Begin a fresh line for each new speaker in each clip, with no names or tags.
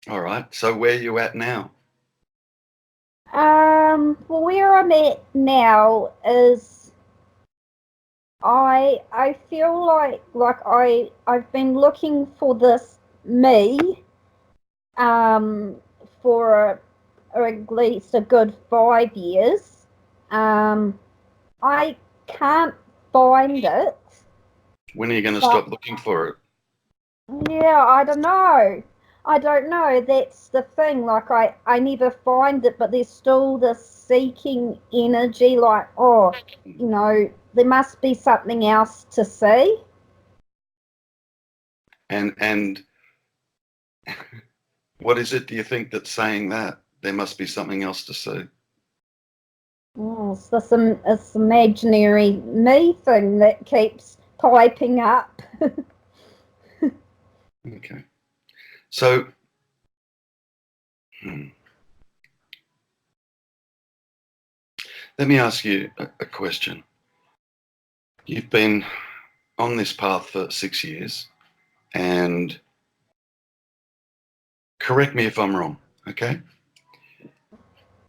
All right. So where are you at now?
Well, where I'm at now is I feel like I've been looking for this me um for at least a good 5 years. Um, I can't find it,
When are you going to
but
stop looking for it?
yeah, I don't know. I don't know. That's the thing. Like I never find it, but there's still this seeking energy. Like, oh, there must be something else to see.
And what is it, do you think, that's saying that? There must be something else to see.
Oh, it's this imaginary me thing that keeps piping up.
Okay. So, hmm, let me ask you a question. You've been on this path for 6 years, and correct me if I'm wrong, okay?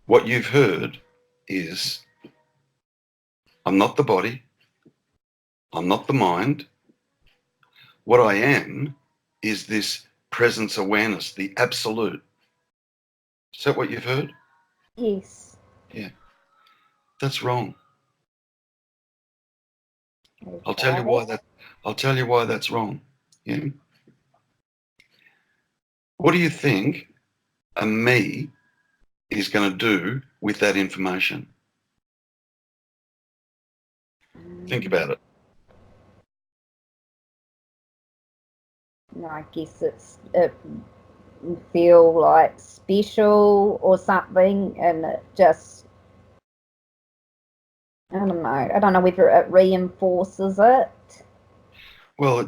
What you've heard is, I'm not the body, I'm not the mind. What I am is this presence awareness, the absolute. Is that what you've heard?
Yes.
Yeah, that's wrong. I'll tell you
Okay.
why that. I'll tell you why that's wrong. Yeah. What do you think a me is going to do with that information? Think about it.
I guess it feel like special or something, and it just I don't know. I don't know whether it reinforces it.
Well,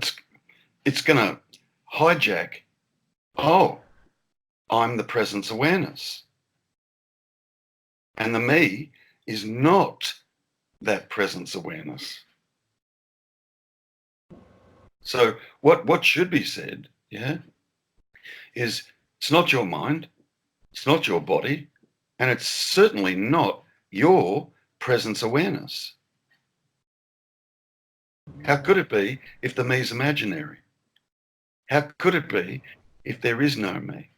it's going to hijack. Oh, I'm the presence awareness, and the me is not that presence awareness. So what should be said, yeah, is it's not your mind, it's not your body, and it's certainly not your presence awareness. How could it be if the me is imaginary? How could it be if there is no me?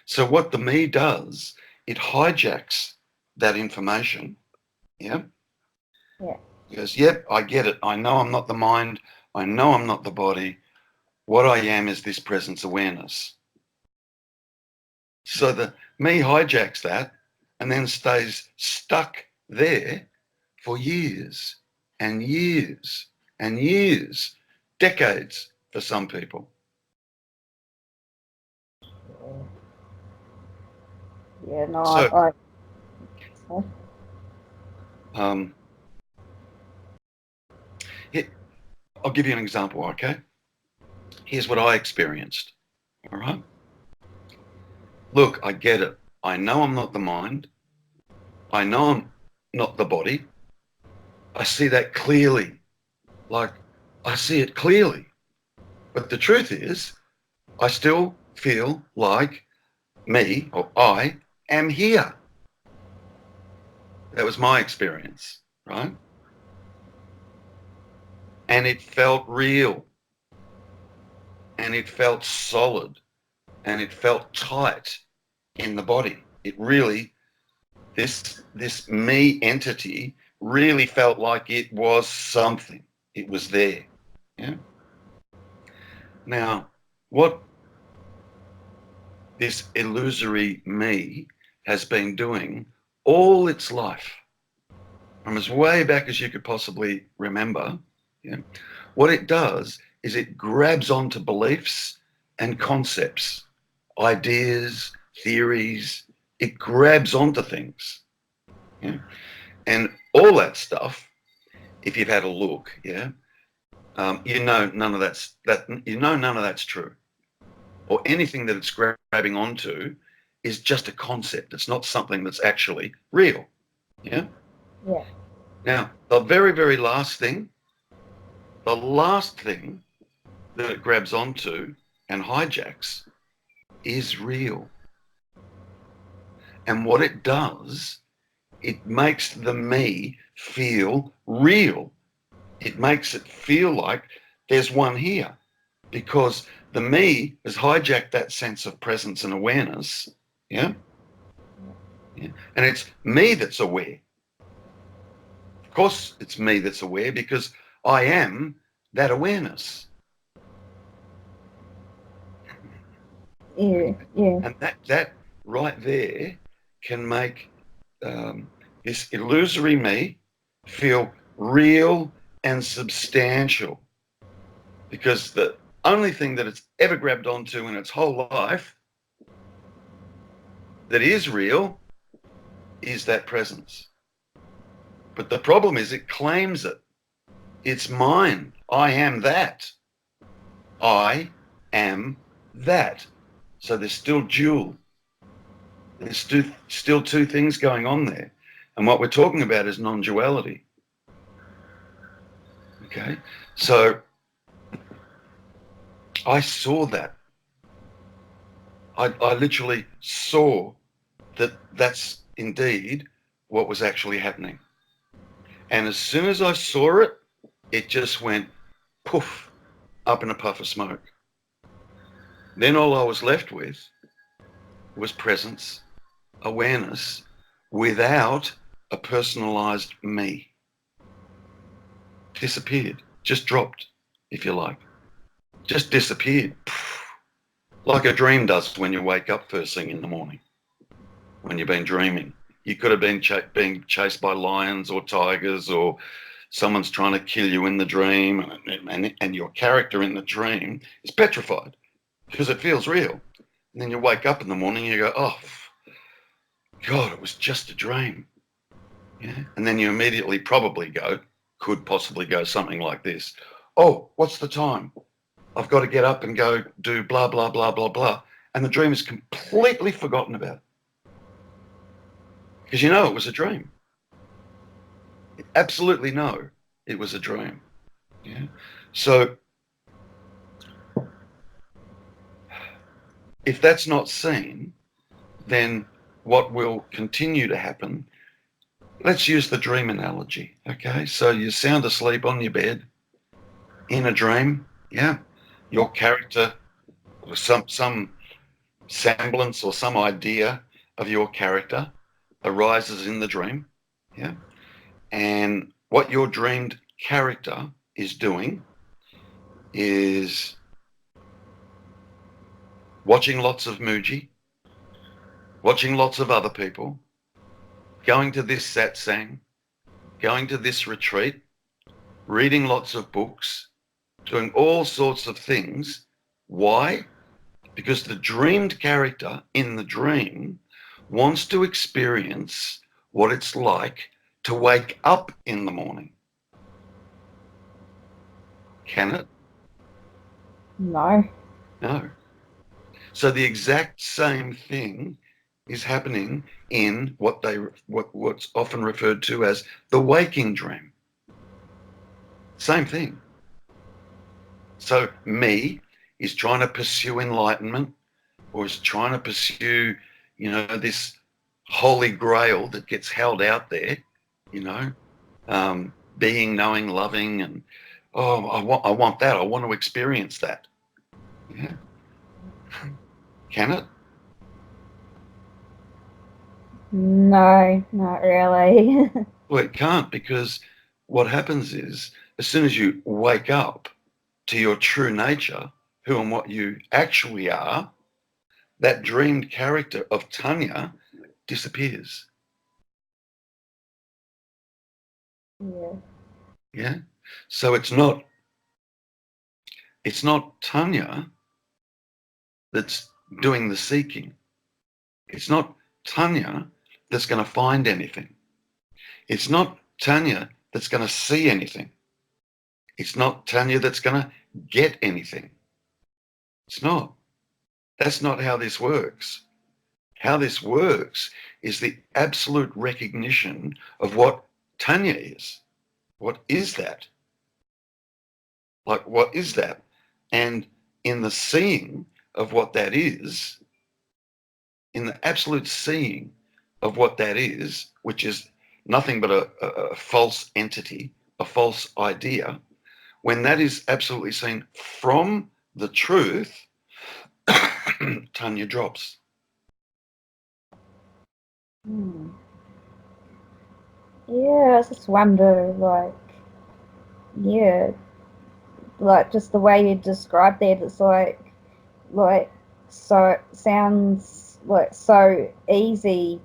So what the me does, it hijacks that information. Yeah.
Yeah.
It goes, yep, I get it. I know I'm not the mind. I know I'm not the body. What I am is this presence awareness. So the me hijacks that and then stays stuck there for years and years and years, decades for some people.
Yeah. No.
So
I
um, I'll give you an example, okay? Here's what I experienced, all right? Look, I get it. I know I'm not the mind. I know I'm not the body. I see that clearly. Like, I see it clearly. But the truth is, I still feel like me or I am here. That was my experience, right? And it felt real and it felt solid and it felt tight in the body. It really, this me entity really felt like it was something. It was there. Yeah. Now, what this illusory me has been doing all its life, from as way back as you could possibly remember, yeah, what it does is it grabs onto beliefs and concepts, ideas, theories. It grabs onto things. Yeah? And all that stuff, if you've had a look, yeah, none of that's true. Or anything that it's grabbing onto is just a concept. It's not something that's actually real. Yeah.
yeah.
Now, the very, very last thing, the last thing that it grabs onto and hijacks is real. And what it does, it makes the me feel real. It makes it feel like there's one here, because the me has hijacked that sense of presence and awareness. Yeah. Yeah. And it's me that's aware. Of course, it's me that's aware because I am that awareness.
Yeah, yeah.
And that right there can make this illusory me feel real and substantial, because the only thing that it's ever grabbed onto in its whole life that is real is that presence. But the problem is it claims it. It's mine. I am that. I am that. So there's still dual. There's still two things going on there. And what we're talking about is non-duality. Okay? So I saw that. I literally saw that that's indeed what was actually happening. And as soon as I saw it, it just went poof, up in a puff of smoke. Then all I was left with was presence, awareness, without a personalized me. Disappeared, just dropped, if you like. Just disappeared. Like a dream does when you wake up first thing in the morning, when you've been dreaming. You could have been being chased by lions or tigers, or someone's trying to kill you in the dream, and your character in the dream is petrified because it feels real. And then you wake up in the morning and you go, oh, God, it was just a dream. Yeah? And then you immediately could possibly go something like this. Oh, what's the time? I've got to get up and go do blah, blah, blah, blah, blah. And the dream is completely forgotten about. Because you know it was a dream. You absolutely know it was a dream. Yeah. So if that's not seen, then what will continue to happen, let's use the dream analogy. Okay. So you're sound asleep on your bed in a dream. Yeah. Your character, or some semblance or some idea of your character arises in the dream. Yeah. And what your dreamed character is doing is watching lots of Muji, watching lots of other people, going to this satsang, going to this retreat, reading lots of books, doing all sorts of things. Why? Because the dreamed character in the dream wants to experience what it's like to wake up in the morning. Can it?
No.
No. So the exact same thing is happening in what's often referred to as the waking dream. Same thing. So me is trying to pursue enlightenment, or is trying to pursue, this holy grail that gets held out there, being, knowing, loving, and I want that. I want to experience that. Yeah. Can it?
No, not really.
Well, it can't, because what happens is, as soon as you wake up to your true nature, who and what you actually are, that dreamed character of Tanya disappears.
Yeah.
Yeah. So it's not Tanya that's doing the seeking. It's not Tanya that's going to find anything. It's not Tanya that's going to see anything. It's not Tanya that's going to get anything. It's not. That's not how this works. How this works is the absolute recognition of what Tanya is. What is that? Like, what is that? And in the seeing of what that is, in the absolute seeing of what that is, which is nothing but a false entity, a false idea, when that is absolutely seen from the truth, Tanya drops.
Yeah, I just wonder, like, yeah, like just the way you describe that, it's like so sounds like so easy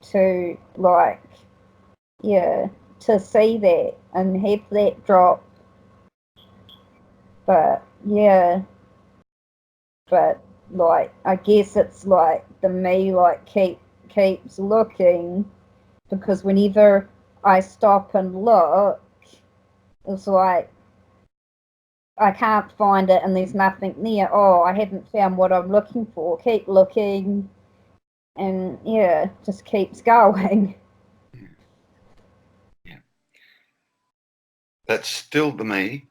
to like, yeah, to see that and have that drop, but yeah, but like I guess it's like the me like keeps looking, because whenever I stop and look, it's like I can't find it and there's nothing there. Oh, I haven't found what I'm looking for. Keep looking, and yeah, just keeps going.
Yeah. That's still the me.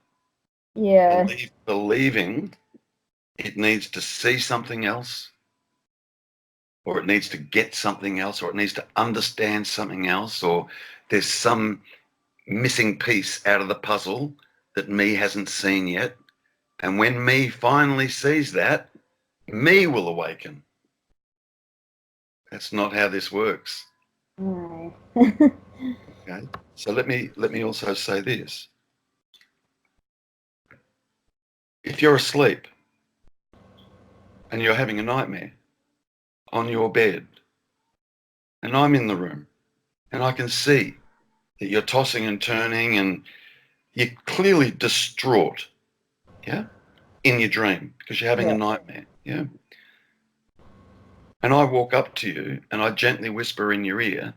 Yeah.
Believing it needs to see something else, or it needs to get something else, or it needs to understand something else, or there's some missing piece out of the puzzle that me hasn't seen yet. And when me finally sees that, me will awaken. That's not how this works.
No.
Okay. So let me also say this. If you're asleep and you're having a nightmare on your bed, and I'm in the room, and I can see that you're tossing and turning and you're clearly distraught, yeah, in your dream because you're having a
Yeah.
nightmare, yeah. And I walk up to you and I gently whisper in your ear,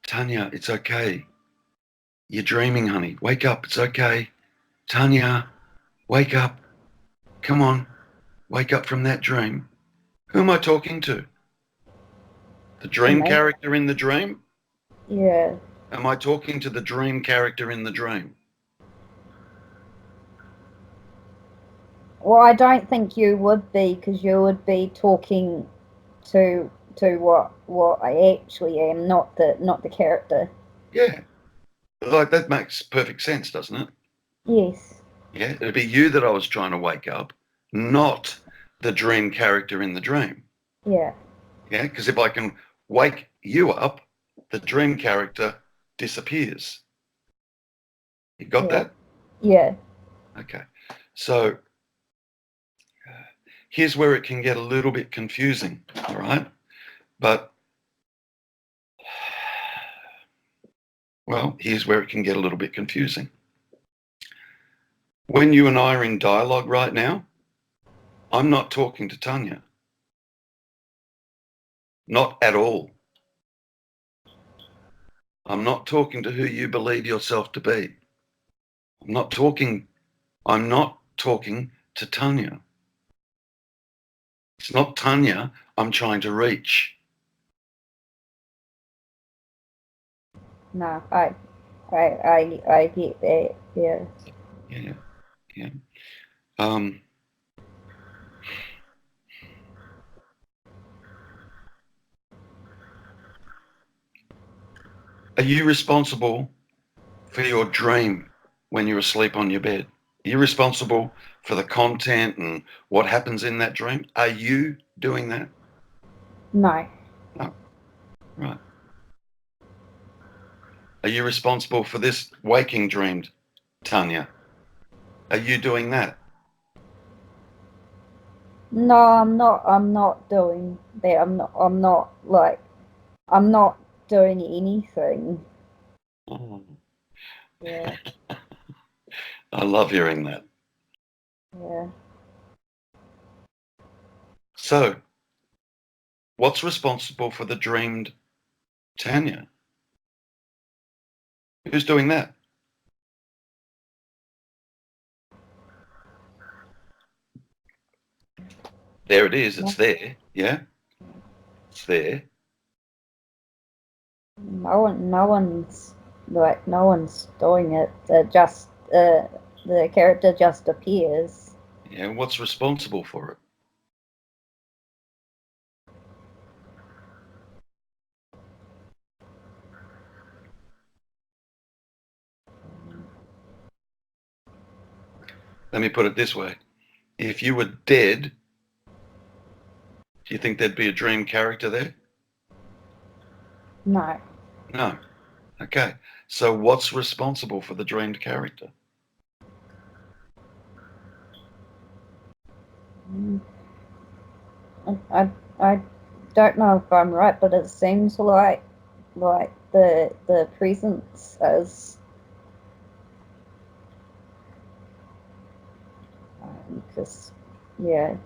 Tanya, it's okay. You're dreaming, honey. Wake up. It's okay. Tanya, wake up. Come on. Wake up from that dream. Who am I talking to? The dream
Amazing.
character in the dream?
Yeah.
Am I talking to the dream character in the dream?
Well, I don't think you would be, because you would be talking to what I actually am, not the character.
Yeah. Like that makes perfect sense, doesn't it?
Yes.
Yeah. It'd be you that I was trying to wake up, not the dream character in the dream.
Yeah.
Yeah. Because if I can wake you up, the dream character disappears. You got
Yeah.
that?
Yeah.
Okay. So here's where it can get a little bit confusing, all right? But, well, here's where it can get a little bit confusing. When you and I are in dialogue right now, I'm not talking to Tanya. Not at all. I'm not talking to who you believe yourself to be. I'm not talking to Tanya. It's not Tanya I'm trying to reach.
No, I get that. Yeah.
Yeah, yeah. Um, are you responsible for your dream when you're asleep on your bed? Are you responsible for the content and what happens in that dream? Are you doing that?
No.
No. Right. Are you responsible for this waking dream, Tanya? Are you doing that?
No, I'm not. I'm not doing that. I'm not like. I'm not doing anything.
Oh,
Yeah.
I love hearing that.
Yeah.
So, what's responsible for the dreamed Tanya? Who's doing that? There it is.
No,
It's there. Yeah, it's there.
no one's like no one's doing it. Just the character just appears.
Yeah, what's responsible for it? Let me put it this way. If you were dead, do you think there'd be a dream character there?
No.
No. Okay. So what's responsible for the dreamed character?
Mm, I don't know if I'm right, but it seems like the presence is because yeah,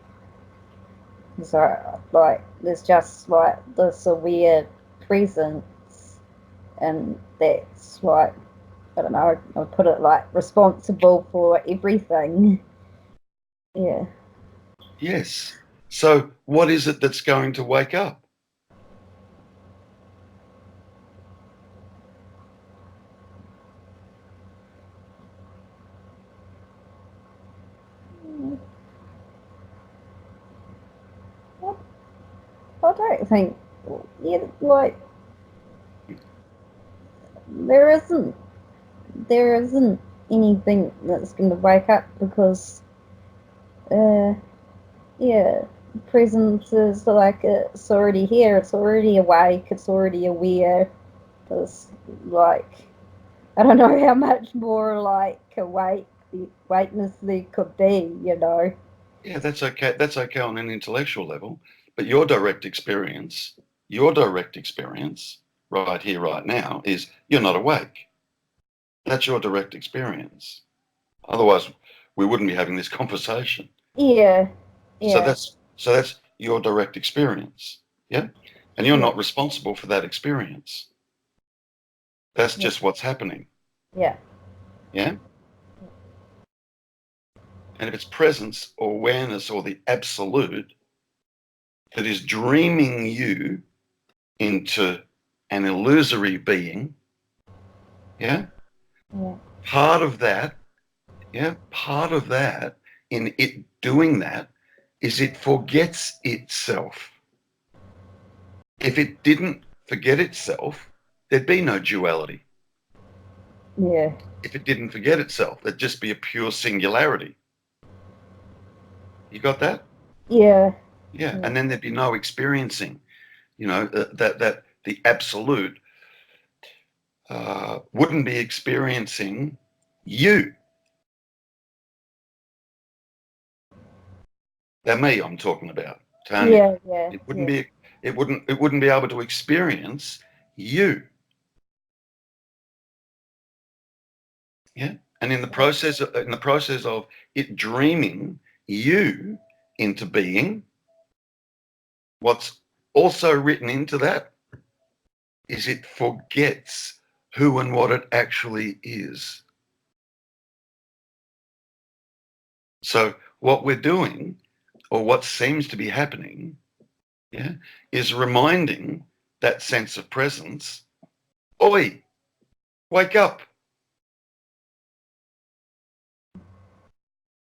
so like there's just like this aware presence, and that's like I don't know. I'll put it like responsible for everything. Yeah.
Yes. So what is it that's going to wake up?
I don't think, yeah, like there isn't there isn't anything that's going to wake up because, uh, yeah, presence is like it's already here, it's already awake, it's already aware. There's like I don't know how much more like awakeness there could be, you know.
Yeah, that's okay. That's okay on an intellectual level, but your direct experience right here, right now is you're not awake. That's your direct experience. Otherwise, we wouldn't be having this conversation.
Yeah,
So
yeah,
that's your direct experience. Yeah. And you're
yeah,
not responsible for that experience. That's
yeah,
just what's happening.
yeah,
Yeah. And if it's presence or awareness or the absolute that is dreaming you into an illusory being, yeah,
yeah,
part of that, yeah, part of that in it doing that is it forgets itself. If it didn't forget itself, there'd be no duality.
yeah,
If it didn't forget itself, there'd just be a pure singularity. You got that?
yeah,
Yeah.
yeah,
And then there'd be no experiencing, that the absolute wouldn't be experiencing you. That me I'm talking about, Tanya.
yeah, yeah,
It wouldn't
yeah,
be it wouldn't be able to experience you. Yeah. And in the process of it dreaming you into being, what's also written into that is it forgets who and what it actually is. So what we're doing, or what seems to be happening, yeah, is reminding that sense of presence, oi, wake up.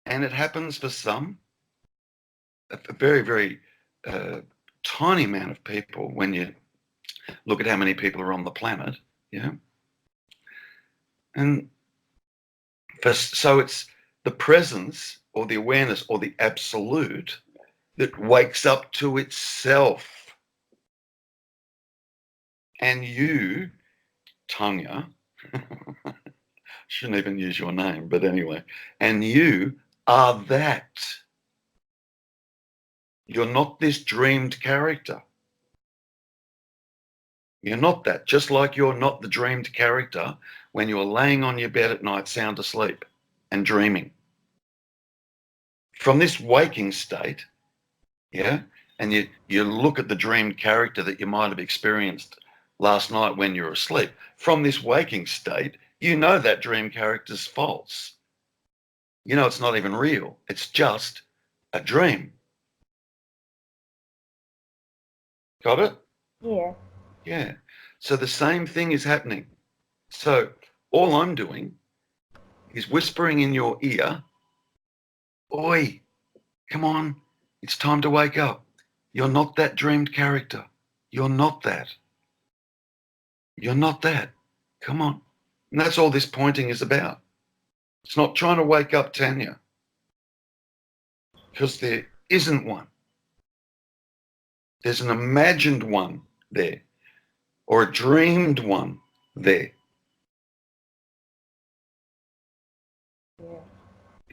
And it happens for some, a very, very uh, tiny amount of people when you look at how many people are on the planet, yeah. And so it's the presence or the awareness or the absolute that wakes up to itself. And you, Tanya, shouldn't even use your name, but anyway, and you are that. You're not this dreamed character. You're not that. Just like you're not the dreamed character when you're laying on your bed at night sound asleep and dreaming. From this waking state, yeah, and you look at the dreamed character that you might have experienced last night when you're asleep. From this waking state, you know that dream character's false. You know it's not even real. It's just a dream. Got it?
yeah,
Yeah. So the same thing is happening. So all I'm doing is whispering in your ear, oi, come on, it's time to wake up. You're not that dreamed character. You're not that. You're not that. Come on. And that's all this pointing is about. It's not trying to wake up Tanya. because there isn't one. There's an imagined one there, or a dreamed one there.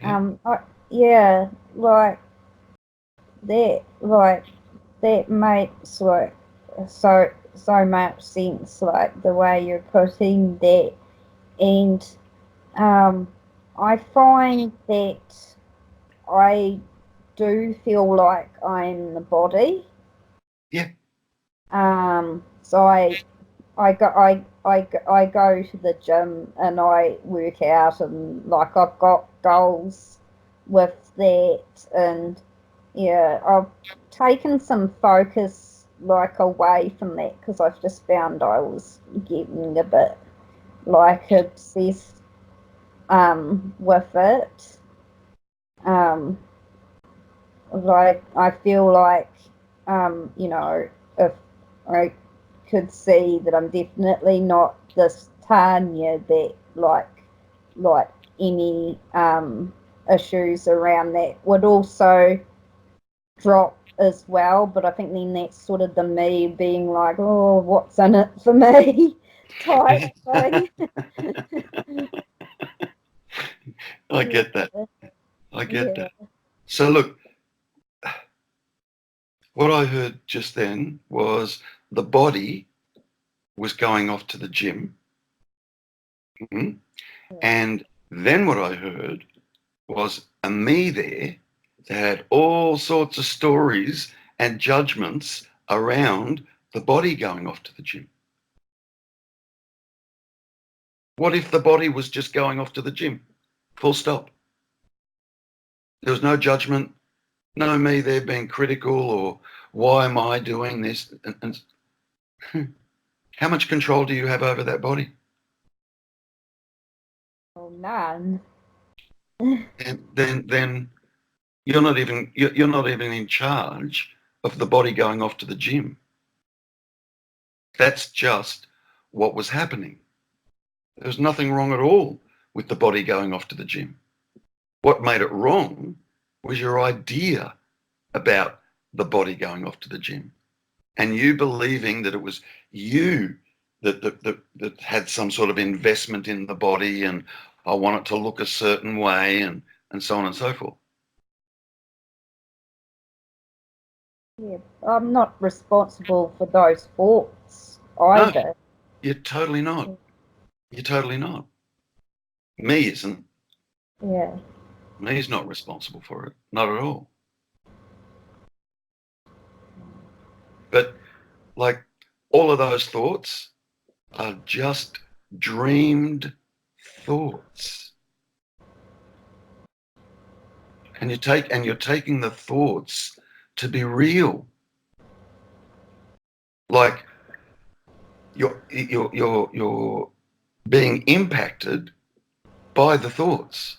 Yeah. Yeah, like that makes like so much sense, like the way you're putting that. And I find that I do feel like I'm the body.
Yeah.
So I go to the gym and I work out, and like I've got goals with that. And yeah, I've taken some focus like away from that because I've just found I was getting a bit like obsessed with it. Um, like I feel like you know, if I could see that I'm definitely not this Tanya that like any issues around that would also drop as well. But I think then that's sort of the me being like, oh, what's in it for me type thing.
I get that. I get
Yeah.
that. So look, what I heard just then was the body was going off to the gym. Mm-hmm. And then what I heard was a me there that had all sorts of stories and judgments around the body going off to the gym. What if the body was just going off to the gym? Full stop. There was no judgment, no me there being critical or why am I doing this? And how much control do you have over that body?
Oh, none.
And then you're not even in charge of the body going off to the gym. That's just what was happening. There was nothing wrong at all with the body going off to the gym. What made it wrong was your idea about the body going off to the gym and you believing that it was you that had some sort of investment in the body and I want it to look a certain way and so on and so forth.
Yeah, I'm not responsible for those thoughts
No,
either.
you're totally not. You're totally not. Me isn't.
Yeah.
Me's not responsible for it. Not at all. But like all of those thoughts are just dreamed thoughts. And you're taking the thoughts to be real. Like you're being impacted by the thoughts.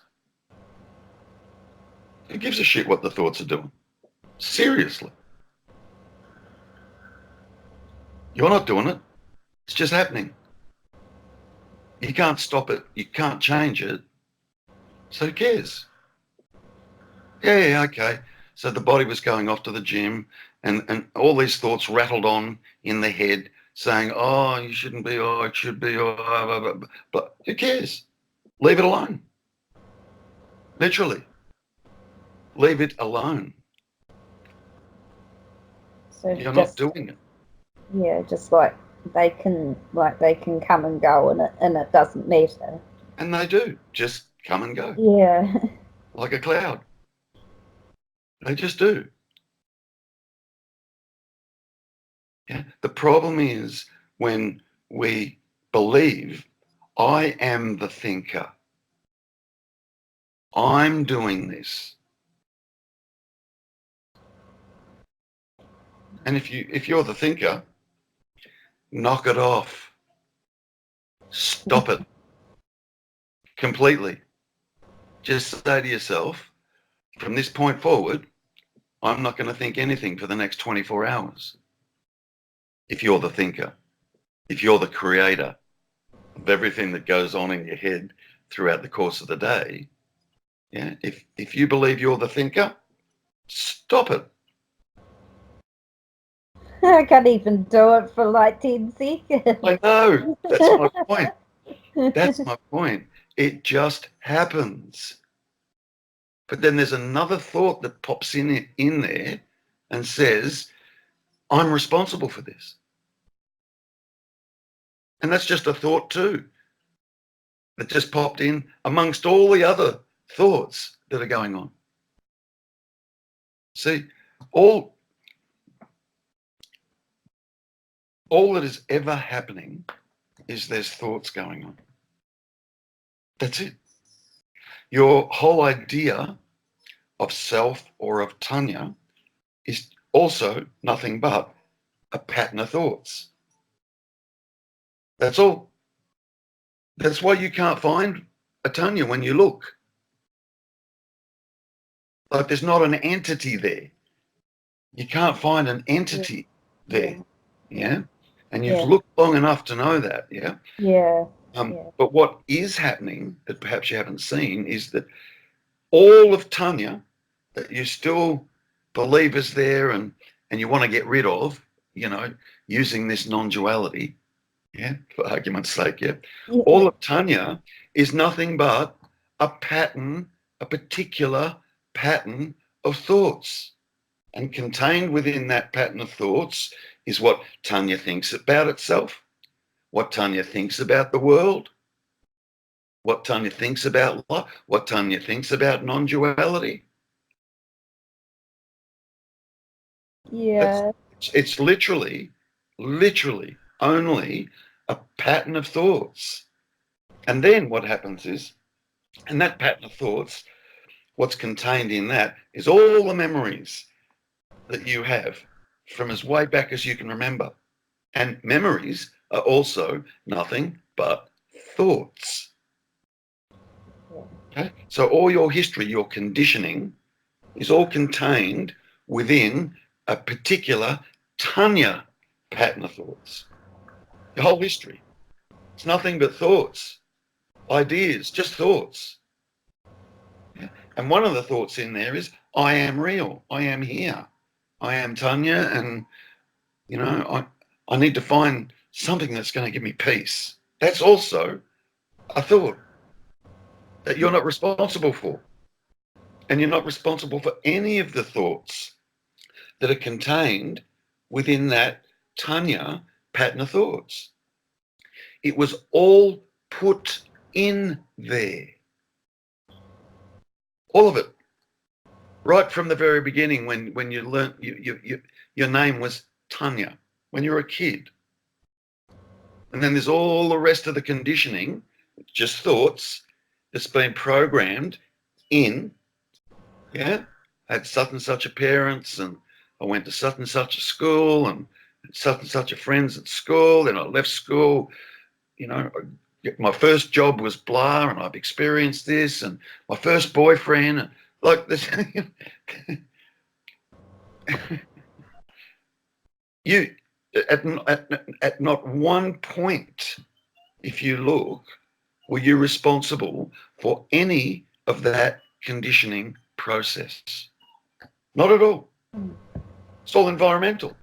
Who gives a shit what the thoughts are doing? Seriously. You're not doing it. It's just happening. You can't stop it. You can't change it. So who cares? Yeah, okay. So the body was going off to the gym and all these thoughts rattled on in the head saying, oh, you shouldn't be, oh, it should be, oh, blah, blah, blah. But who cares? Leave it alone. Literally. Leave it alone.
So
You're not
just
doing it.
yeah, just they can come and go, and it doesn't matter.
And they do just come and go
Yeah.
like a cloud. They just do. Yeah. The problem is when we believe I am the thinker. I'm doing this. And if you're the thinker, knock it off. Stop it completely. Just say to yourself, from this point forward, I'm not going to think anything for the next 24 hours. If you're the thinker, if you're the creator of everything that goes on in your head throughout the course of the day, yeah, if you believe you're the thinker, Stop it.
I can't even do it for like 10 seconds.
I know. That's my point. That's my point. It just happens. But then there's another thought that pops in there and says, I'm responsible for this. And that's just a thought too, that just popped in amongst all the other thoughts that are going on. See, all that is ever happening is there's thoughts going on. That's it. Your whole idea of self or of Tanya is also nothing but a pattern of thoughts. That's all. That's why you can't find a Tanya when you look. Like there's not an entity there. You can't find an entity there. Yeah. And you've looked long enough to know that. Yeah.
Yeah.
But what is happening that perhaps you haven't seen is that all of Tanya that you still believe is there and you want to get rid of, you know, using this non-duality, yeah, for argument's sake, yeah. All of Tanya is nothing but a pattern, a particular pattern of thoughts. And contained within that pattern of thoughts is what Tanya thinks about itself, what Tanya thinks about the world, what Tanya thinks about life, what Tanya thinks about non-duality.
Yeah.
It's literally only a pattern of thoughts. And then what happens is, in that pattern of thoughts, what's contained in that is all the memories that you have from as way back as you can remember. And memories are also nothing but thoughts. Okay? So all your history, your conditioning is all contained within a particular Tanya pattern of thoughts. Your whole history. It's nothing but thoughts, ideas, just thoughts. Yeah? And one of the thoughts in there is, I am real. I am here. I am Tanya, and, you know, I need to find something that's going to give me peace. That's also a thought that you're not responsible for. And you're not responsible for any of the thoughts that are contained within that Tanya pattern of thoughts. It was all put in there. All of it. Right from the very beginning when you learnt your name was Tanya, when you were a kid. And then there's all the rest of the conditioning, just thoughts, that's been programmed in, yeah, had such and such a parents, and I went to such and such a school, and such and such a friends at school, then I left school, you know, my first job was blah, and I've experienced this, and my first boyfriend, and like this. You, at not one point, if you look, were you responsible for any of that conditioning process? Not at all. It's all environmental.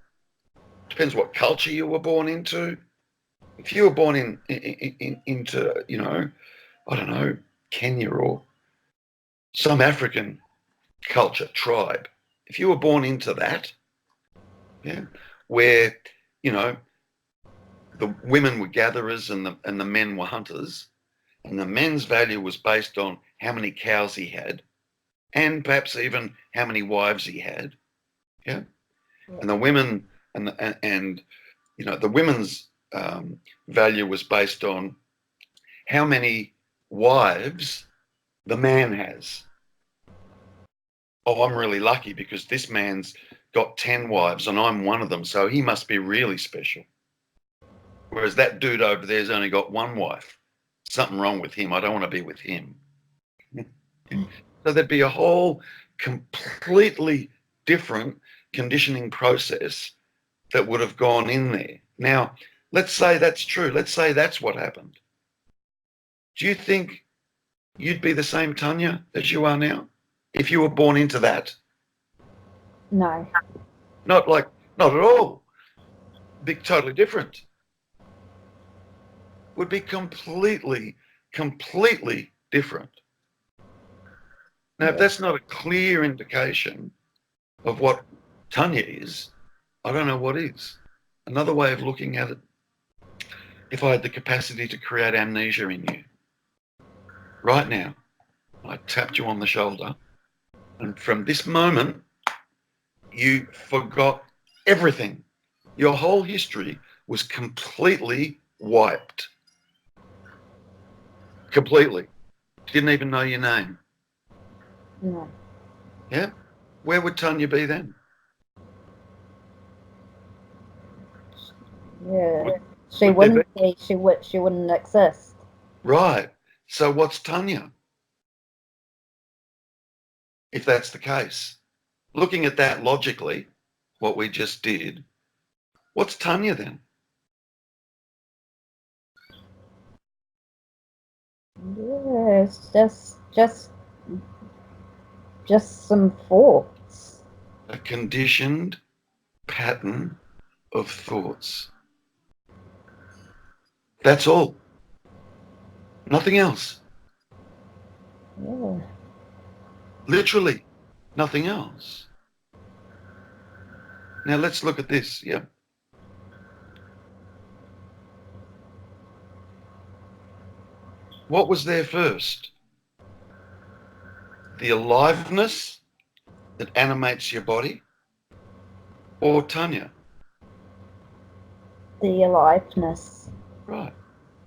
Depends what culture you were born into. If you were born into, you know, I don't know, Kenya or some African culture, tribe, if you were born into that, yeah, where, you know, the women were gatherers and the men were hunters, and the men's value was based on how many cows he had, and perhaps even how many wives he had, yeah, and the women and you know, the women's value was based on how many wives the man has. Oh, I'm really lucky because this man's got 10 wives and I'm one of them, so he must be really special. Whereas that dude over there's only got one wife. Something wrong with him. I don't want to be with him. So there'd be a whole completely different conditioning process that would have gone in there. Now, let's say that's true. Let's say that's what happened. Do you think you'd be the same Tanya as you are now if you were born into that?
No.
Not not at all. Be totally different. Would be completely different. Now, if that's not a clear indication of what Tanya is, I don't know what is. Another way of looking at it, if I had the capacity to create amnesia in you, right now, I tapped you on the shoulder, and from this moment, you forgot everything. Your whole history was completely wiped. Completely. Didn't even know your name.
No.
Yeah? Where would Tanya be then?
Yeah. She
Would there
wouldn't be. She wouldn't exist.
Right. So what's Tanya, if that's the case? Looking at that logically, what we just did, what's Tanya then?
Yeah, it's just some thoughts.
A conditioned pattern of thoughts. That's all. Nothing else.
Yeah.
Literally nothing else. Now let's look at this, yeah? What was there first? The aliveness that animates your body, or Tanya?
The aliveness.
Right.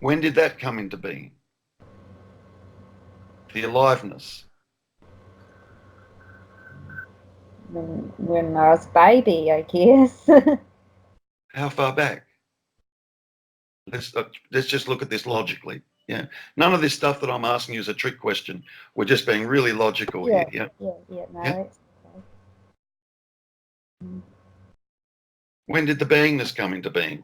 When did that come into being? The aliveness.
When I was a baby, I guess.
How far back? Let's just look at this logically. Yeah. None of this stuff that I'm asking you is a trick question. We're just being really logical
Yeah,
here. Yeah.
yeah, no,
Yeah.
it's okay.
When did the beingness come into being?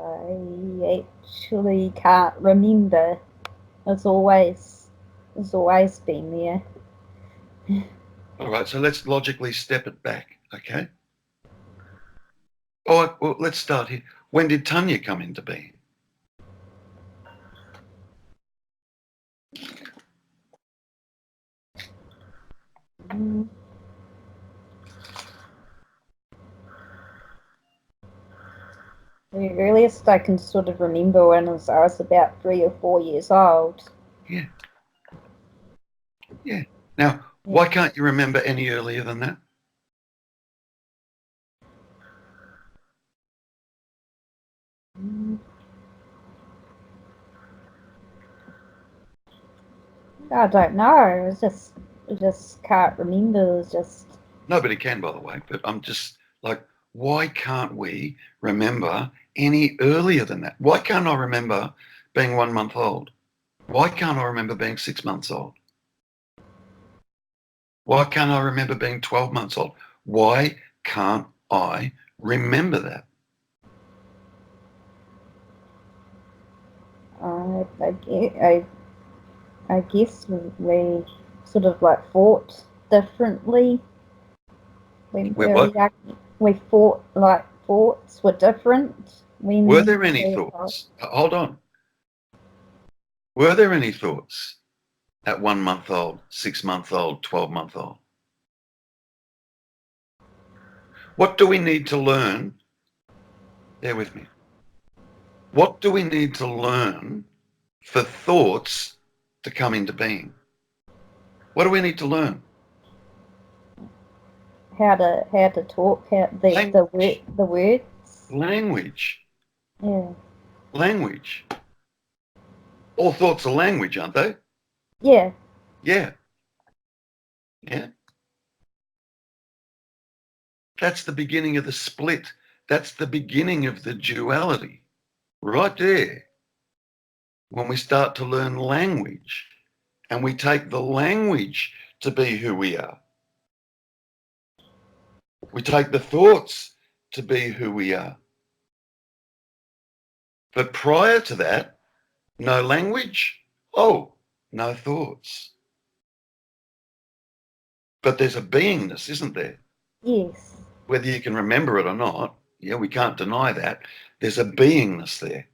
I actually can't remember. It's always been there.
All right. So let's logically step it back. Okay. All right. Well, let's start here. When did Tanya come into being?
Mm. The earliest I can sort of remember when I was about 3 or 4 years old.
Yeah. Yeah. Now, why can't you remember any earlier than that?
Mm. I don't know. I just can't remember. It's just
Nobody can, by the way. But I'm just like, why can't we remember any earlier than that? Why can't I remember being 1 month old? Why can't I remember being 6 months old? Why can't I remember being 12 months old? Why can't I remember that?
I I guess we sort of like fought differently when we
We're
were
what?
young. We fought like thoughts were different
Were
when
there any
we were.
thoughts? Hold on. Were there any thoughts at 1 month old, 6 month old, 12 month old? What do we need to learn? Bear with me. What do we need to learn for thoughts to come into being? What do we need to learn?
How to talk, how
Language.
the words.
Language.
Yeah.
Language. All thoughts are language, aren't they?
Yeah.
Yeah. Yeah. That's the beginning of the split. That's the beginning of the duality. Right there. When we start to learn language and we take the language to be who we are. We take the thoughts to be who we are. But prior to that, no language, oh, no thoughts. But there's a beingness, isn't there?
Yes.
Whether you can remember it or not, yeah, we can't deny that. There's a beingness there,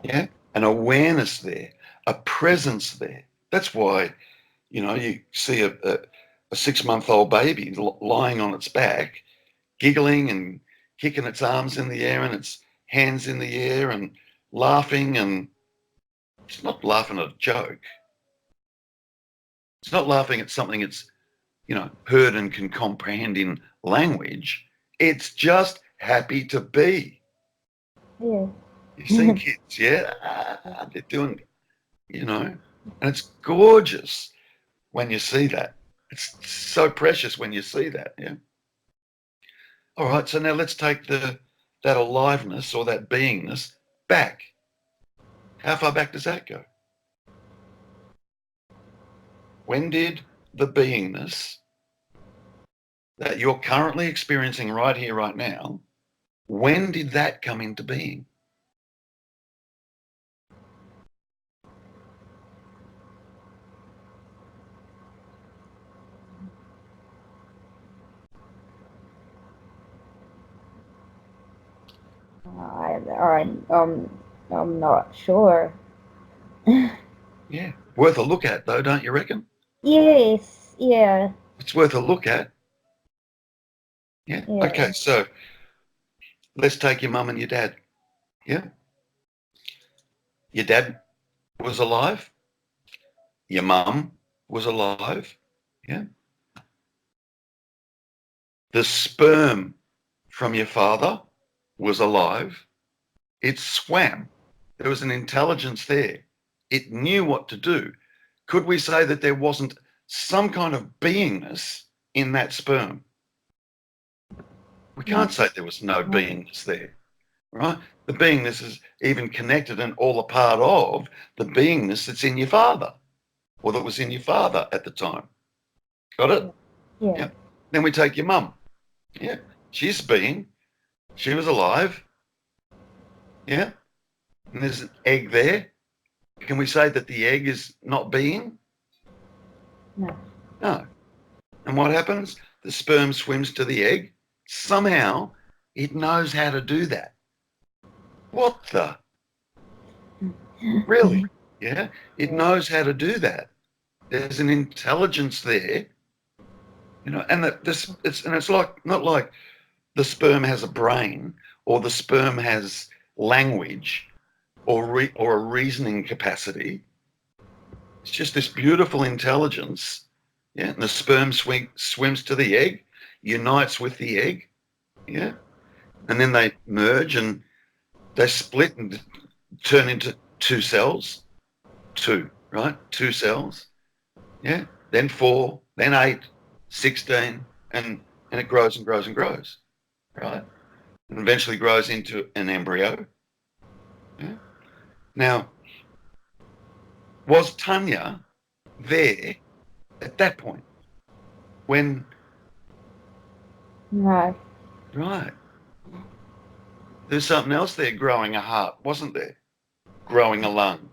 yeah, an awareness there, a presence there. That's why, you see a 6-month-old baby lying on its back, giggling and kicking its arms in the air and its hands in the air and laughing, and it's not laughing at a joke. It's not laughing at something it's, heard and can comprehend in language. It's just happy to be.
Yeah.
You've seen kids, yeah? They're doing, and it's gorgeous when you see that. It's so precious when you see that, yeah? All right, so now let's take that aliveness or that beingness back. How far back does that go? When did the beingness that you're currently experiencing right here, right now, when did that come into being?
I'm not sure.
Yeah, worth a look at though, don't you reckon?
Yes. Yeah.
It's worth a look at. Yeah.
Yeah.
Okay, so let's take your mum and your dad. Yeah. Your dad was alive. Your mum was alive. Yeah. The sperm from your father was alive. It swam. There was an intelligence there. It knew what to do. Could we say that there wasn't some kind of beingness in that sperm? We can't say there was no beingness there, right? The beingness is even connected and all a part of the beingness that's in your father, or that was in your father at the time. Got it?
Yeah.
Yeah. Then we take your mum. Yeah. She's being. She was alive. Yeah. And there's an egg there. Can we say that the egg is not being?
No.
No. And what happens? The sperm swims to the egg. Somehow it knows how to do that. What the? Really? Yeah. It knows how to do that. There's an intelligence there, and it's like, not like the sperm has a brain or the sperm has language or a reasoning capacity. It's just this beautiful intelligence. Yeah. And the sperm swims to the egg, unites with the egg. Yeah. And then they merge and they split and turn into two cells. Two, right? Two cells. Yeah. Then 4, then 8, 16, and it grows and grows and grows. Right? And eventually grows into an embryo. Yeah. Now, was Tanya there at that point? When?
No.
Right. There's something else there growing a heart, wasn't there? Growing a lung,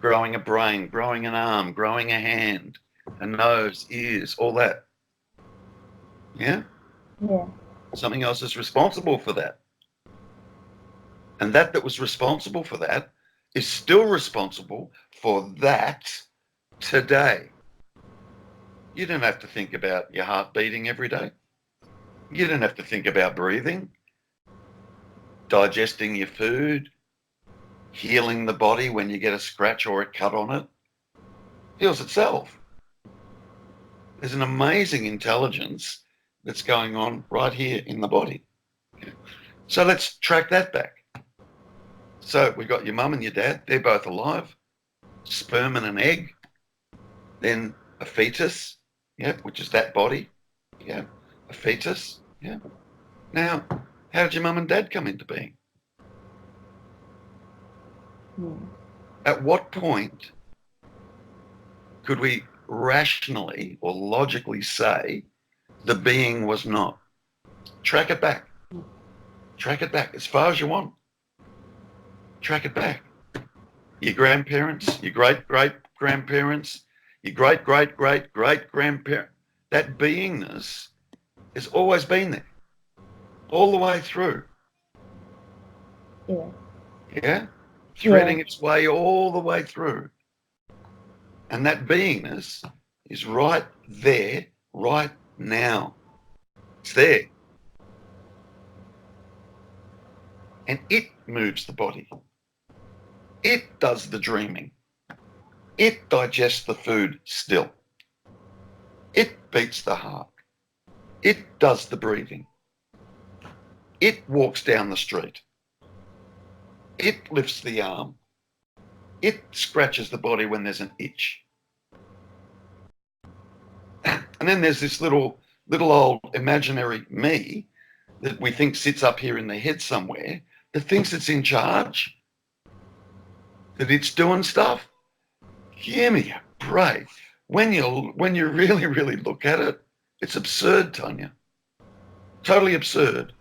growing a brain, growing an arm, growing a hand, a nose, ears, all that. Yeah?
Yeah.
Something else is responsible for that. And that was responsible for that is still responsible for that today. You don't have to think about your heart beating every day. You don't have to think about breathing, digesting your food, healing the body when you get a scratch or a cut on it. It heals itself. There's an amazing intelligence that's going on right here in the body. So let's track that back. So we've got your mum and your dad. They're both alive. Sperm and an egg. Then a fetus, yeah, which is that body. Yeah, a fetus. Yeah. Now, how did your mum and dad come into being? At what point could we rationally or logically say the being was not? Track it back. Track it back as far as you want. Track it back. Your grandparents, your great-great-grandparents, your great-great-great-great-grandparents. that beingness has always been there, all the way through.
Yeah.
Yeah? Threading its way all the way through. And that beingness is right there, right now. It's there. And it moves the body. It does the dreaming. It digests the food still. It beats the heart. It does the breathing. It walks down the street. It lifts the arm. It scratches the body when there's an itch. And then there's this little old imaginary me that we think sits up here in the head somewhere that thinks it's in charge, that it's doing stuff. Give me a break. When you really, really look at it, it's absurd, Tanya. Totally absurd.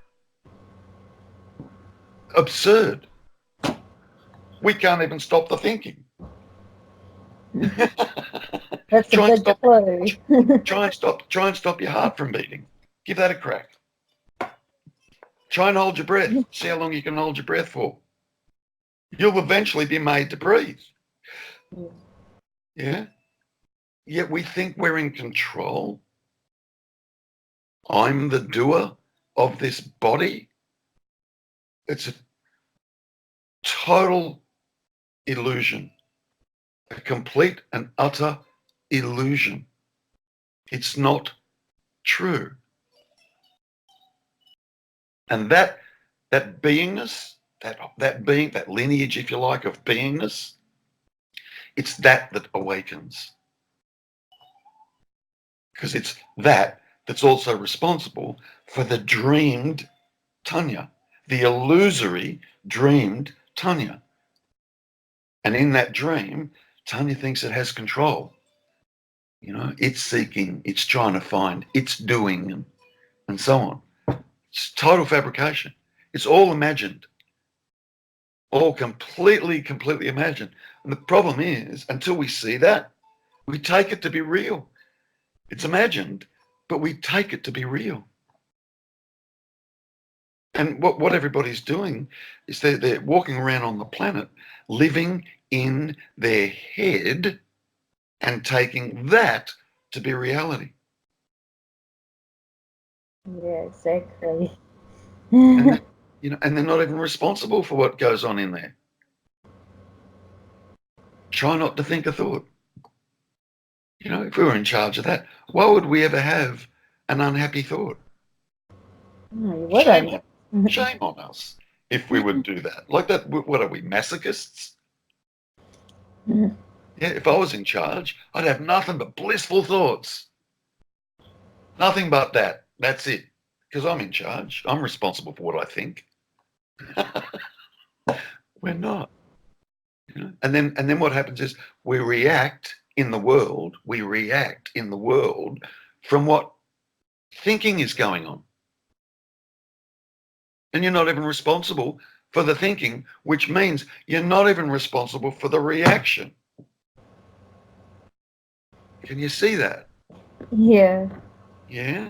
Absurd. We can't even stop the thinking.
That's a big clue.
Try and stop your heart from beating. Give that a crack. Try and hold your breath. See how long you can hold your breath for. You'll eventually be made to breathe. Yeah? Yet we think we're in control. I'm the doer of this body. It's a total illusion. A complete and utter illusion. It's not true. And that beingness, that being, that lineage, if you like, of beingness, it's that awakens. Because it's that's also responsible for the dreamed Tanya, the illusory dreamed Tanya. And in that dream, Tanya thinks it has control. You know, it's seeking, it's trying to find, it's doing, and so on. It's total fabrication. It's all imagined. All completely imagined. And the problem is, until we see that, we take it to be real. It's imagined, but we take it to be real. And what everybody's doing is they're walking around on the planet, living in their head and taking that to be reality.
Yeah, exactly.
And and they're not even responsible for what goes on in there. Try not to think a thought. You know, if we were in charge of that, why would we ever have an unhappy thought? Shame on us if we would do that. Like that, what are we, masochists? Yeah, if I was in charge, I'd have nothing but blissful thoughts. Nothing but that. That's it. Because I'm in charge. I'm responsible for what I think. We're not. You know? And then what happens is we react in the world from what thinking is going on. And you're not even responsible for the thinking, which means you're not even responsible for the reaction. Can you see that?
Yeah.
Yeah?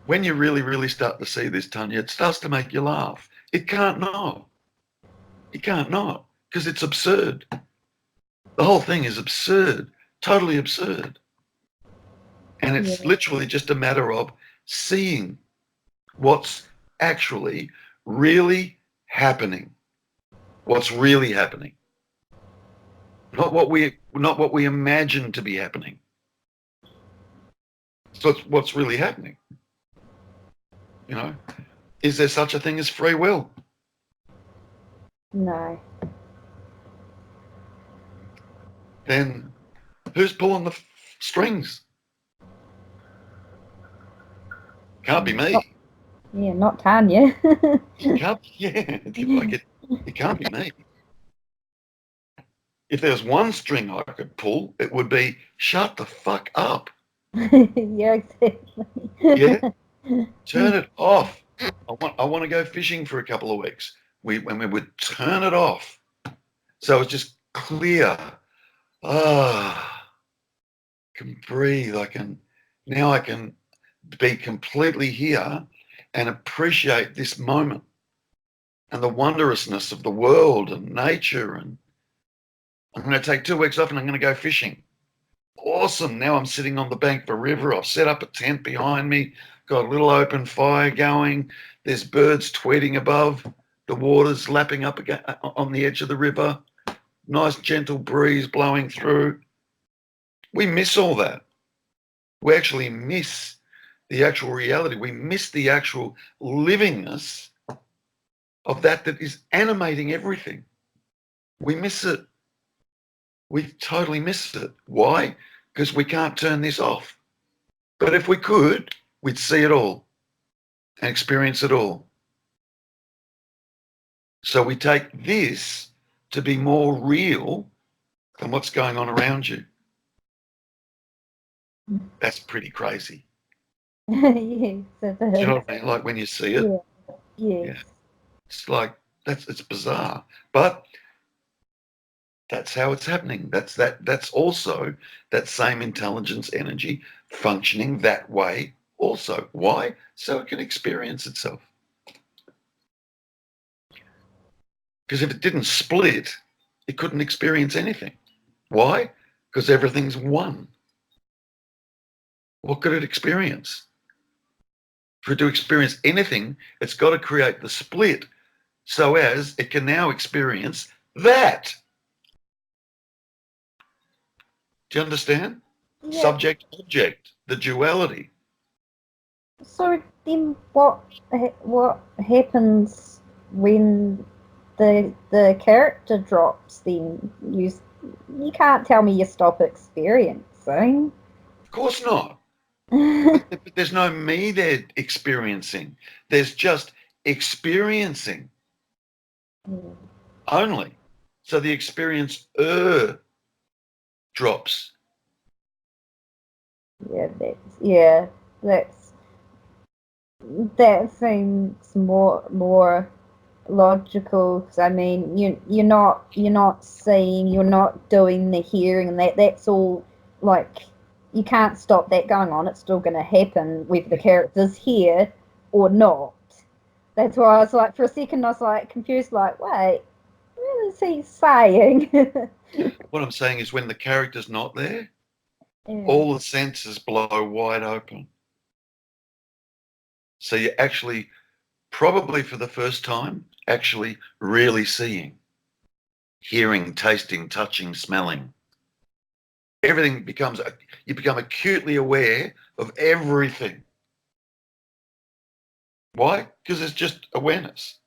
When you really, really start to see this, Tanya, it starts to make you laugh. It can't not. It can't not, because it's absurd. The whole thing is absurd, totally absurd. And it's literally just a matter of seeing what's actually really happening. What's really happening. Not what we imagine to be happening. So it's what's really happening. You know, is there such a thing as free will?
No.
Then who's pulling the strings? Can't be me.
Not Tanya.
It can't be, it can't be me. If there's one string I could pull, it would be shut the fuck up.
Yeah, exactly.
Yeah, turn it off. I want to go fishing for a couple of weeks. We would turn it off. So it's just clear. Can breathe. Now I can be completely here and appreciate this moment and the wondrousness of the world and nature. And I'm going to take 2 weeks off and I'm going to go fishing. Awesome. Now I'm sitting on the bank of a river. I've set up a tent behind me, got a little open fire going. There's birds tweeting above. The water's lapping up again on the edge of the river. Nice gentle breeze blowing through. We miss all that. We actually miss the actual reality. We miss the actual livingness of that is animating everything. We miss it. We totally miss it. Why? Because we can't turn this off. But if we could, we'd see it all and experience it all. So we take this to be more real than what's going on around you. That's pretty crazy.
Yes, it is.
Do you know what I mean? Like when you see it.
Yeah. Yes.
Yeah. It's like it's bizarre. But that's how it's happening. That's also that same intelligence energy functioning that way also. Why? So it can experience itself. Because if it didn't split, it couldn't experience anything. Why? Because everything's one. What could it experience? For it to experience anything, it's got to create the split so as it can now experience that. Do you understand?
Yeah.
Subject, object, the duality.
So then, what happens when the character drops? Then you can't tell me you stop experiencing.
Of course not. But there's no me there experiencing. There's just experiencing only. So the experience drops.
That seems more logical. 'Cause I mean, you're not seeing, you're not doing the hearing, and that's all. Like, you can't stop that going on. It's still going to happen whether the character's here or not. That's why I was like, for a second, I was like confused. Like, wait, what is he saying?
What I'm saying is when the character's not there,
Yeah.
all the senses blow wide open. So you're actually, probably for the first time, actually really seeing, hearing, tasting, touching, smelling. Everything becomes, you become acutely aware of everything. Why? Because it's just awareness.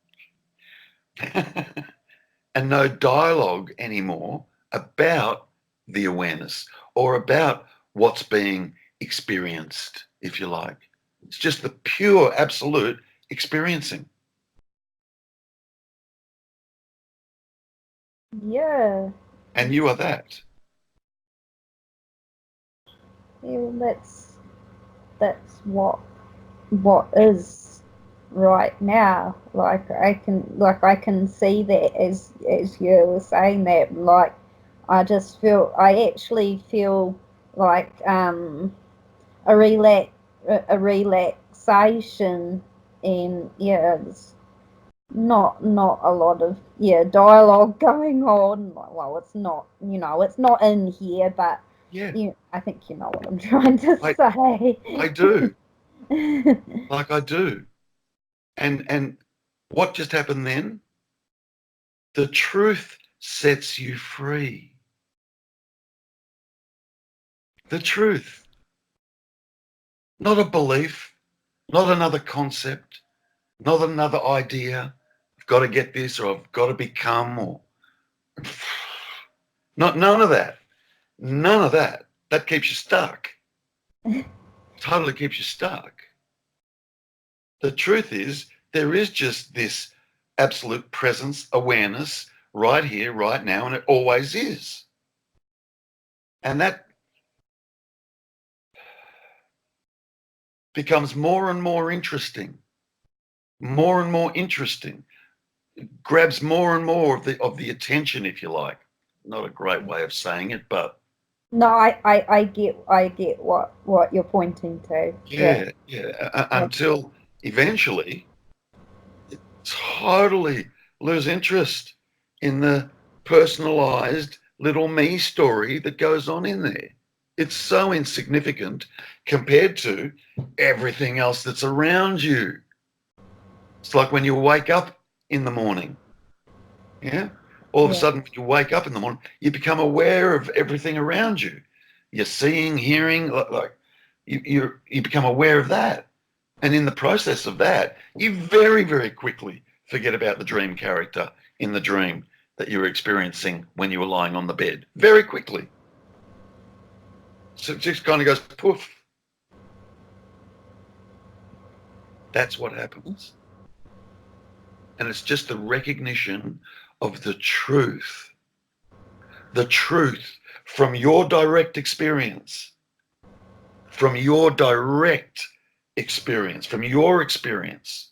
And no dialogue anymore about the awareness or about what's being experienced, if you like. It's just the pure, absolute experiencing.
Yeah.
And you are that.
Yeah, that's what is right now. I can see that as you were saying that. Like, I actually feel like a relaxation, and yeah, it's not a lot of dialogue going on. Well, it's not, it's not in here, but
Yeah,
I think you know what I'm trying to say.
I do. Like I do. And what just happened then? The truth sets you free. The truth. Not a belief, not another concept, not another idea. I've got to get this or I've got to become or none of that. None of that. That keeps you stuck. Totally keeps you stuck. The truth is there is just this absolute presence, awareness right here, right now, and it always is. And that becomes more and more interesting, more and more interesting. It grabs more and more of the attention, if you like. not a great way of saying it, but
No, I get what you're pointing to.
yeah.
Yeah.
Until eventually totally lose interest in the personalized little me story that goes on in there. It's so insignificant compared to everything else that's around you. It's like when you wake up in the morning, yeah? All of a
Yeah.
sudden, when you wake up in the morning, you become aware of everything around you. You're seeing, hearing, like you become aware of that. And in the process of that, you very, very quickly forget about the dream character in the dream that you were experiencing when you were lying on the bed. Very quickly. So it just kind of goes poof. That's what happens. And it's just the recognition of the truth from your direct experience, from your experience,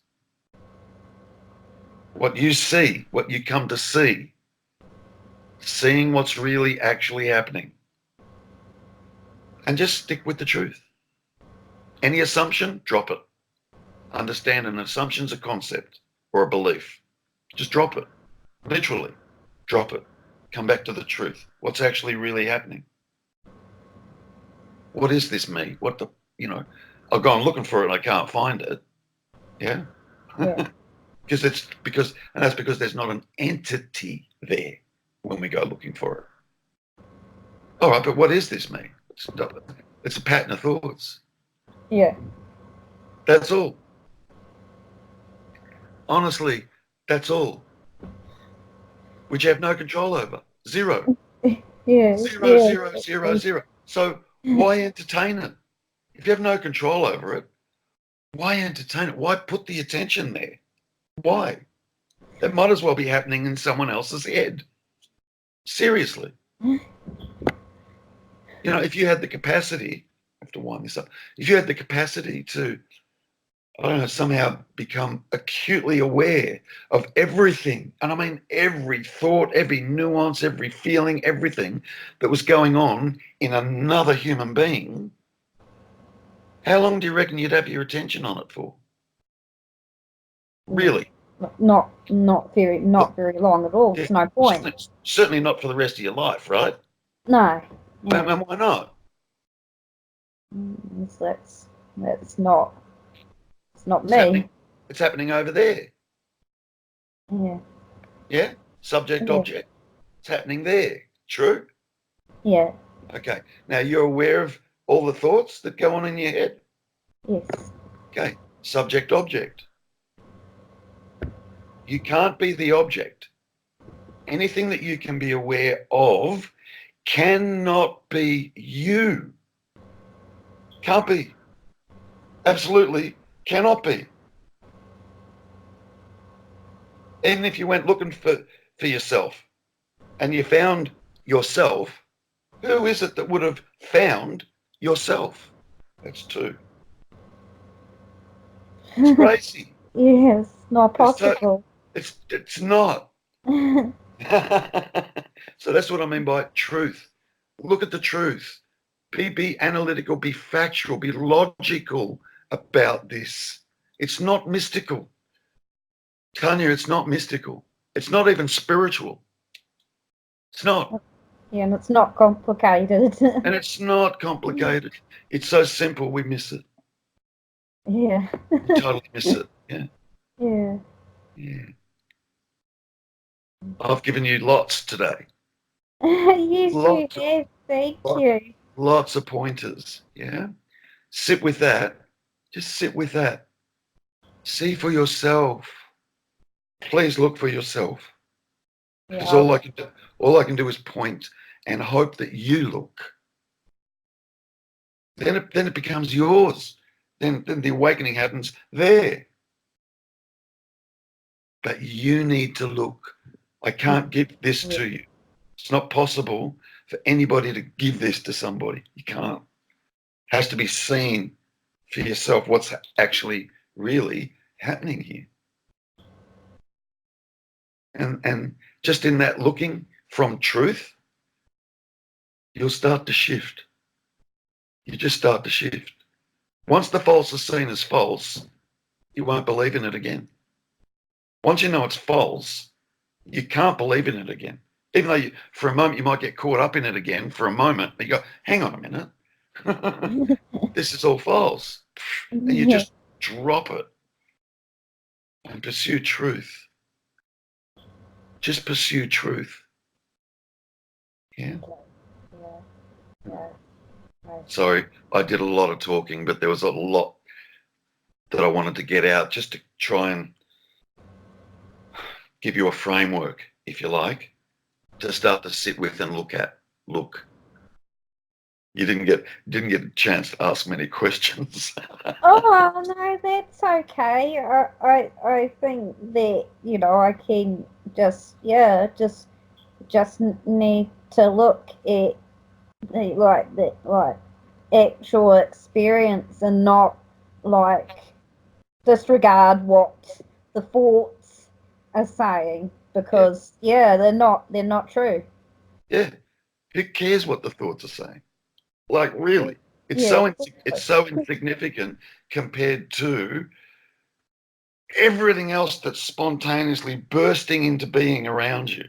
what you see, what you come to see, seeing what's really actually happening. And just stick with the truth. Any assumption, drop it. Understand an assumption's a concept or a belief. Just drop it. Literally, drop it. Come back to the truth. What's actually really happening? What is this me? What the, I've gone looking for it and I can't find it. Yeah?
Yeah.
because that's because there's not an entity there when we go looking for it. All right, but what is this me? It's a pattern of thoughts.
Yeah.
That's all. Honestly, that's all. Which you have no control over. Zero.
Yeah.
Zero,
Yeah.
zero, zero, zero. So why entertain it? If you have no control over it, why entertain it? Why put the attention there? Why? That might as well be happening in someone else's head. Seriously. If you had the capacity, I have to wind this up. If you had the capacity to, I don't know, somehow become acutely aware of everything, and I mean every thought, every nuance, every feeling, everything that was going on in another human being, how long do you reckon you'd have your attention on it for? Really?
Not very long at all.
Yeah,
It's no point.
certainly not for the rest of your life, right?
No. Yeah.
And why not?
That's not. It's not
It's
me.
happening. It's happening over there.
Yeah.
Yeah? Subject,
Yeah.
object. It's happening there. True?
Yeah.
Okay. Now you're aware of all the thoughts that go on in your head?
Yes.
Okay. Subject, object. You can't be the object. Anything that you can be aware of cannot be you. Can't be. Absolutely cannot be. Even if you went looking for yourself and you found yourself, who is it that would have found yourself? That's two. It's crazy.
Yes. Not possible.
It's not. So that's what I mean by truth. Look at the truth. Be analytical, be factual, be logical about this. It's not mystical. Tanya, it's not mystical. It's not even spiritual. It's not.
Yeah, and it's not complicated.
And it's not complicated. It's so simple, we miss it.
Yeah.
We totally miss it. Yeah.
Yeah.
Yeah. I've given you lots today.
Yes, you
Lots,
have. Thank
lots,
you.
lots of pointers. Yeah. Sit with that. Just sit with that. See for yourself. Please look for yourself. Because
Yeah.
all I can do is point and hope that you look. Then it becomes yours. Then the awakening happens there. But you need to look. I can't give this to you. It's not possible for anybody to give this to somebody. You can't. It has to be seen for yourself what's actually really happening here. And just in that looking from truth, you'll start to shift. You just start to shift. Once the false is seen as false, you won't believe in it again. Once you know it's false, you can't believe in it again. Even though for a moment you might get caught up in it again for a moment, you go, hang on a minute, this is all false. And you just drop it and pursue truth. Just pursue truth. Yeah. Sorry, I did a lot of talking, but there was a lot that I wanted to get out just to try and give you a framework, if you like, to start to sit with and look at. Look. You didn't get a chance to ask many questions.
Oh no, that's okay. I think that I can just need to look at the actual experience and not disregard what the thoughts are saying because they're not true.
Yeah, who cares what the thoughts are saying? Like really, it's so insignificant compared to everything else that's spontaneously bursting into being around you.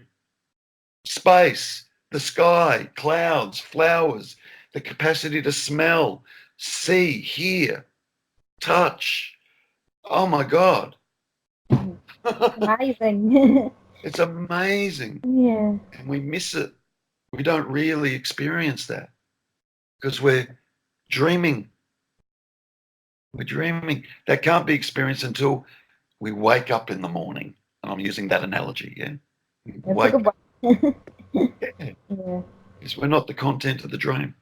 Space, the sky, clouds, flowers, the capacity to smell, see, hear, touch. Oh my God.
Amazing.
It's amazing.
Yeah.
And we miss it. We don't really experience that because we're dreaming. We're dreaming. That can't be experienced until we wake up in the morning. And I'm using that analogy, yeah?
That's a good one.
Yeah. Because we're not the content of the dream.